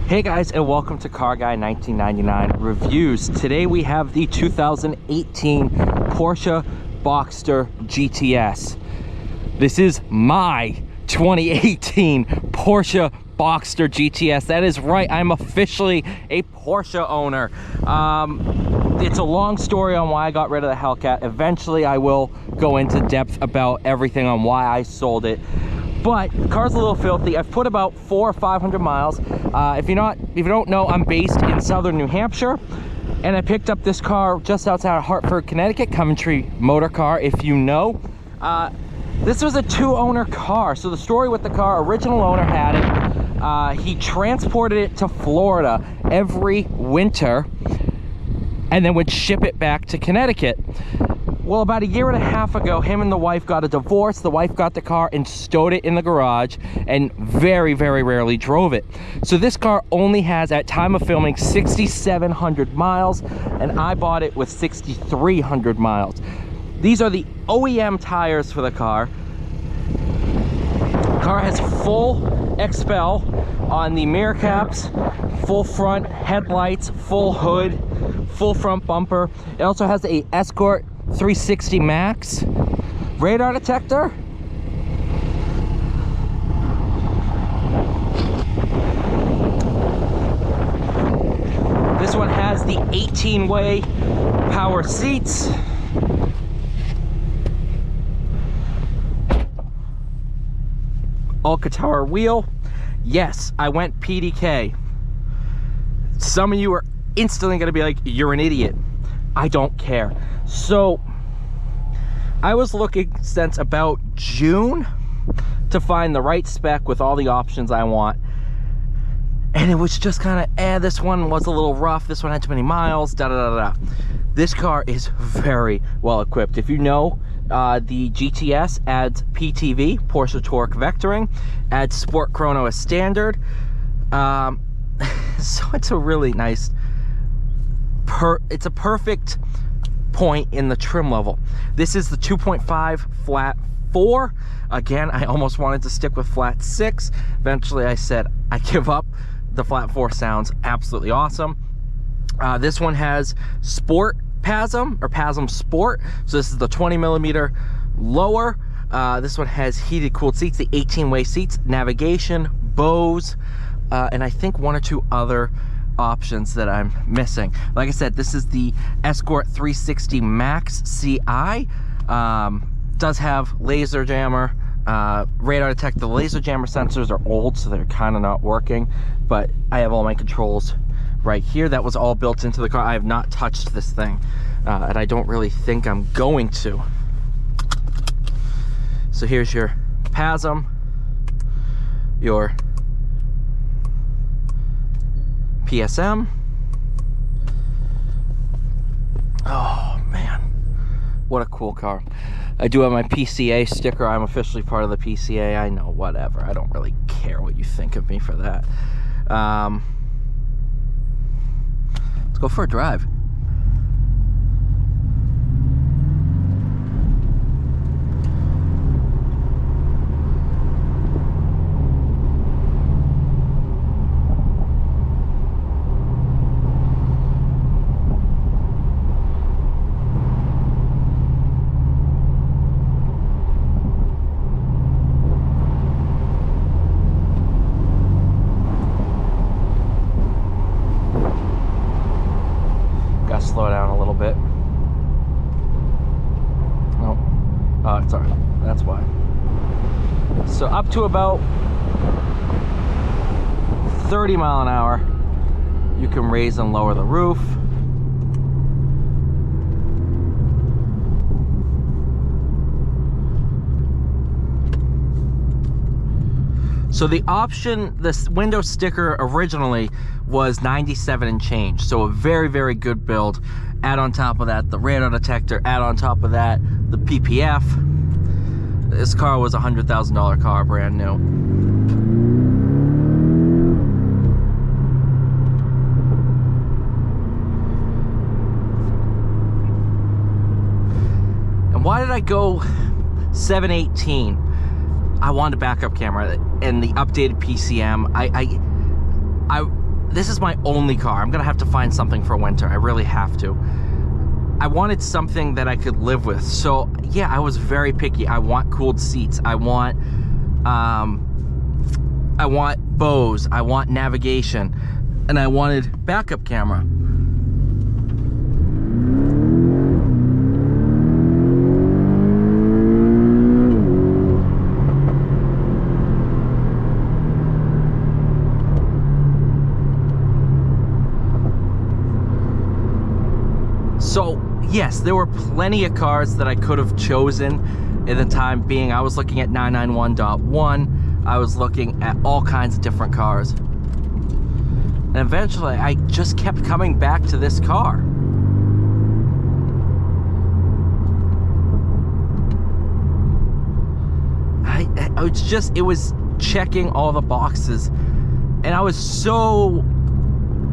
Hey guys, and welcome to Car Guy 1999 Reviews. Today we have the 2018 Porsche Boxster GTS. This is my 2018 Porsche Boxster GTS. That is right, I'm officially a Porsche owner. It's a long story on why I got rid of the Hellcat. Eventually I will go into depth about everything on why I sold it. But the car's a little filthy. I've put about 400 or 500 miles. If you don't know, I'm based in southern New Hampshire, and I picked up this car just outside of Hartford, Connecticut, Coventry Motor Car, if you know. This was a two-owner car. So the story with the car, original owner had it. He transported it to Florida every winter and then would ship it back to Connecticut. Well, about a year and a half ago, him and the wife got a divorce. The wife got the car and stowed it in the garage and very, very rarely drove it. So this car only has, at time of filming, 6,700 miles, and I bought it with 6,300 miles. These are the OEM tires for the car. The car has full expel on the mirror caps, full front headlights, full hood, full front bumper. It also has a Escort 360 Max radar detector. This one has the 18-way power seats. Alcantara wheel. Yes, I went PDK. Some of you are instantly going to be like, you're an idiot. I don't care. So I was looking since about June to find the right spec with all the options I want, and it was just kind of this one was a little rough, this one had too many miles, da da da da. This car is very well equipped. If you know, the GTS adds PTV, Porsche Torque Vectoring, adds Sport Chrono as standard. So it's a really nice it's a perfect point in the trim level. This is the 2.5 flat 4. Again, I almost wanted to stick with flat 6. Eventually I said I give up. The flat 4 sounds absolutely awesome. This one has Sport PASM, or PASM Sport. So this is the 20mm lower. This one has heated cooled seats, the 18-way seats, navigation, Bose, and I think one or two other options that I'm missing. Like I said, this is the Escort 360 Max CI. Does have laser jammer, radar detector. The laser jammer sensors are old, so they're kind of not working, but I have all my controls right here. That was all built into the car. I have not touched this thing, and I don't really think I'm going to. So here's your PASM, your PSM. Oh man, what a cool car. I do have my PCA sticker. I'm officially part of the PCA. I know, whatever, I don't really care what you think of me for that. Let's go for a drive. Slow down a little bit. Oh, it's alright. That's why. So up to about 30 mile an hour, you can raise and lower the roof. So the option, this window sticker originally was 97 and change. So a very, very good build. Add on top of that the radar detector, add on top of that the PPF. This car was a $100,000 car, brand new. And why did I go 718? I wanted a backup camera and the updated PCM. I this is my only car. I'm gonna have to find something for winter. I really have to. I wanted something that I could live with. So yeah, I was very picky. I want cooled seats. I want Bose. I want navigation, and I wanted backup camera. So yes, there were plenty of cars that I could have chosen in the time being. I was looking at 991.1. I was looking at all kinds of different cars. And eventually I just kept coming back to this car. It was checking all the boxes. And I was so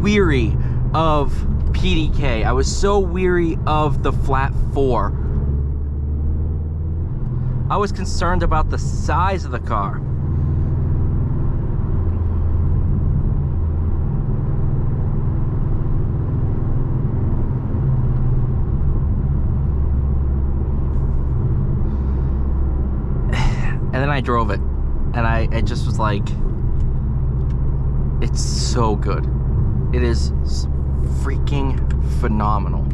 weary of PDK. I was so weary of the flat 4. I was concerned about the size of the car. And then I drove it, and I just was like, it's so good. It is freaking phenomenal.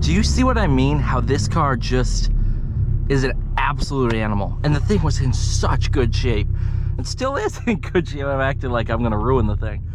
Do you see what I mean? How this car just is an absolute animal. And the thing was in such good shape. It still is in good shape. I'm acting like I'm gonna ruin the thing.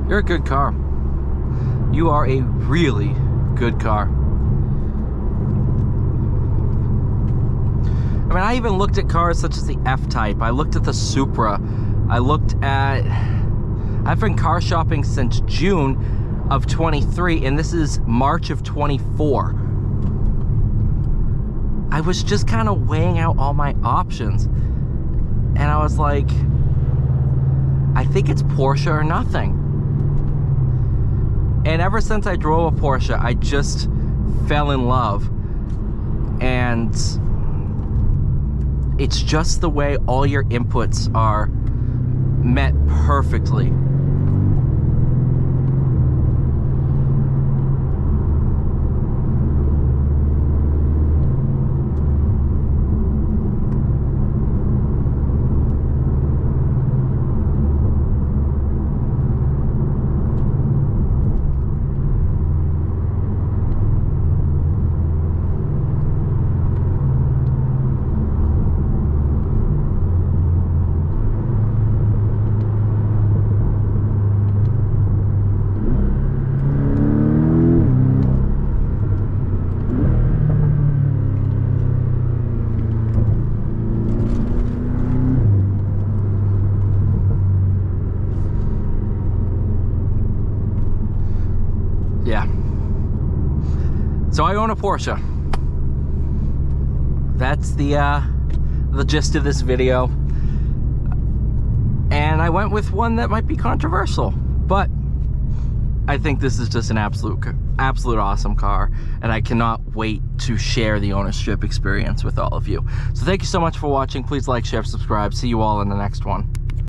You're a good car. You are a really good car. I mean, I even looked at cars such as the F-Type. I looked at the Supra. I've been car shopping since June of 23, and this is March of 24. I was just kind of weighing out all my options. And I was like, I think it's Porsche or nothing. And ever since I drove a Porsche, I just fell in love. And it's just the way all your inputs are met perfectly. Yeah. So I own a Porsche. That's the the gist of this video. And I went with one that might be controversial, but I think this is just an absolute awesome car, and I cannot wait to share the ownership experience with all of you. So thank you so much for watching. Please like, share, subscribe. See you all in the next one.